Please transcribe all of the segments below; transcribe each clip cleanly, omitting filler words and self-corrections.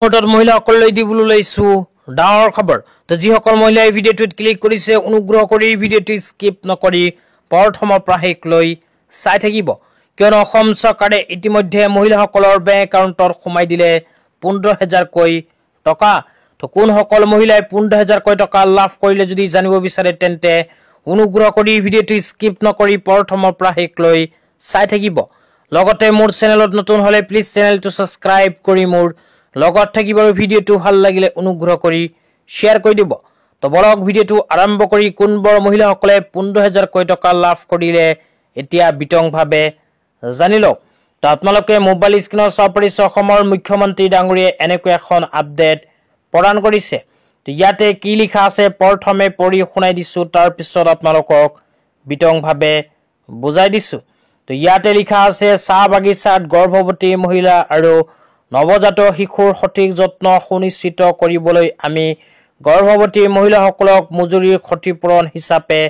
মহিলাসকললৈ দিবলৈ লৈছো ডাঙৰ খবৰ। তো যিসকল মহিলাই ভিডিঅ'টোত ক্লিক কৰিছে অনুগ্ৰহ কৰি ভিডিঅ'টো স্কিপ নকৰি প্ৰথমৰ পৰা শেষলৈ চাই থাকিব, কিয়নো অসম চৰকাৰে ইতিমধ্যে মহিলাসকলৰ বেংক একাউণ্টত সোমাই দিলে 15,000কৈ টকা। তো কোনসকল মহিলাই 15,000কৈ টকা লাভ কৰিলে যদি জানিব বিচাৰে তেন্তে অনুগ্ৰহ কৰি ভিডিঅ'টো স্কিপ নকৰি প্ৰথমৰ পৰা শেষলৈ চাই থাকিব। লগতে মোৰ চেনেলত নতুন হলে প্লিজ চেনেলটো সাবস্ক্ৰাইব কৰি মোৰ লগত থাকিব আৰু ভিডিঅ'টো ভাল লাগিলে অনুগ্ৰহ কৰি শ্বেয়াৰ কৰি দিব। তো বলক ভিডিঅ'টো আৰম্ভ কৰি কোনবোৰ মহিলাসকলে 15,000কৈ টকা লাভ কৰিলে এতিয়া বিতংভাৱে জানি লওক। তো আপোনালোকে মোবাইল স্ক্ৰীনত চাব পাৰিছে অসমৰ মুখ্যমন্ত্ৰী ডাঙৰীয়াই এনেকৈ এখন আপডেট প্ৰদান কৰিছে। তো ইয়াতে কি লিখা আছে প্ৰথমে পঢ়ি শুনাই দিছো, তাৰ পিছত আপোনালোকক বিতংভাৱে বুজাই দিছো। তো ইয়াতে লিখা আছে চাহ বাগিচাত গৰ্ভৱতী মহিলা আৰু নৱজাত শিশুৰ সঠিক যত্ন সুনিশ্চিত কৰিবলৈ আমি গৰ্ভৱতী মহিলাসকলক মজুৰিৰ ক্ষতিপূৰণ হিচাপে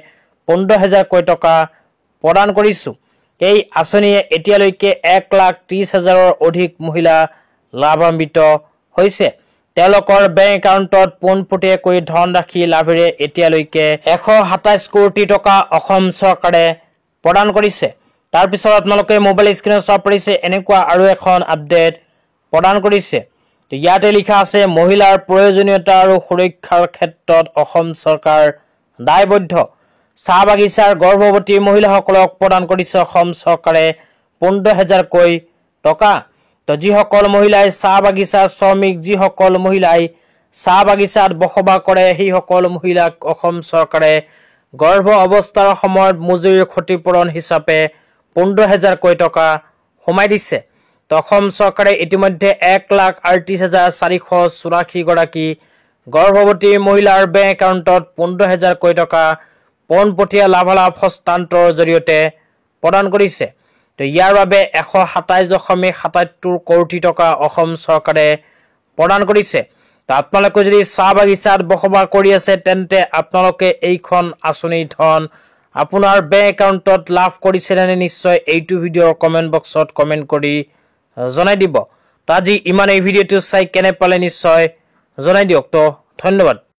15,000কৈ টকা প্ৰদান কৰিছো। এই আঁচনিয়ে এতিয়ালৈকে 1,30,000ৰ অধিক মহিলা লাভান্বিত হৈছে। তেওঁলোকৰ বেংক একাউণ্টত পোনপটীয়াকৈ ধনৰাশি লাভেৰে এতিয়ালৈকে 127 কোটি টকা অসম চৰকাৰে প্ৰদান কৰিছে। তাৰ পিছত আপোনালোকে মোবাইল স্ক্ৰীনত চাব পাৰিছে এনেকুৱা আৰু এখন আপডেট প্ৰদান কৰিছে। তো ইয়াতে লিখা আছে মহিলাৰ প্ৰয়োজনীয়তা আৰু সুৰক্ষাৰ ক্ষেত্ৰত অসম চৰকাৰ দায়বদ্ধ। চাহ বাগিচাৰ গৰ্ভৱতী মহিলাসকলক প্ৰদান কৰিছে অসম চৰকাৰে 15,000কৈ টকা। তো যিসকল মহিলাই চাহ বাগিচাৰ শ্ৰমিক, যিসকল মহিলাই চাহ বাগিচাত বসবাস কৰে সেইসকল মহিলাক অসম চৰকাৰে গৰ্ভ অৱস্থাৰ সময়ত মজুৰিৰ ক্ষতিপূৰণ হিচাপে 15,000কৈ টকা সোমাই দিছে। তো অসম চৰকাৰে ইতিমধ্যে 1,38,484 গৰাকী গৰ্ভৱতী মহিলাৰ বেংক একাউণ্টত 15,000কৈ টকা পোনপটীয়া লাভালাভ হস্তান্তৰৰ জৰিয়তে প্ৰদান কৰিছে। তো ইয়াৰ বাবে 127.77 কোটি টকা অসম চৰকাৰে প্ৰদান কৰিছে। তো আপোনালোকে যদি চাহ বাগিচাত বসবাস কৰি আছে তেন্তে আপোনালোকে এইখন আঁচনিৰ ধন আপোনাৰ বেংক একাউণ্টত লাভ কৰিছে নে নিশ্চয় এইটো ভিডিঅ'ৰ কমেণ্ট বক্সত কমেণ্ট কৰি জনাই দিব। তো আজি ইমান এই ভিডিঅ'টো চাই কেনে পালে নিশ্চয় জনাই দিয়ক। তো ধন্যবাদ।